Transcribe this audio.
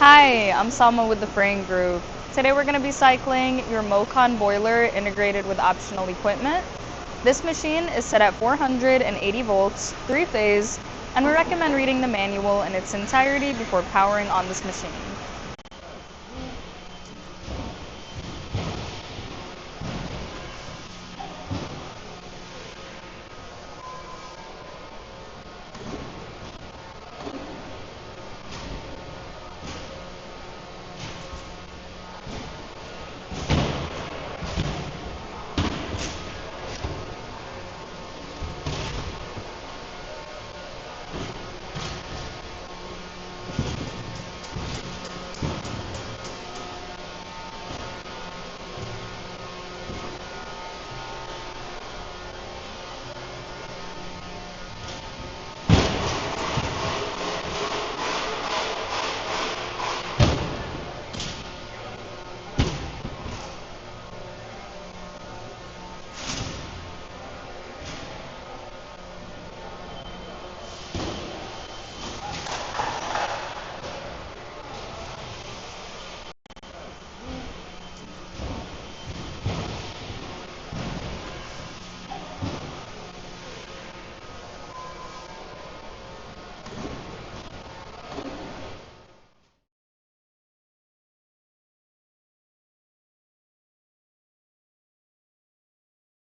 Hi, I'm Salma with the Frain group. Today we're going to be cycling your Mokon boiler integrated with optional equipment. This machine is set at 480 volts, 3-phase, and we recommend reading the manual in its entirety before powering on this machine.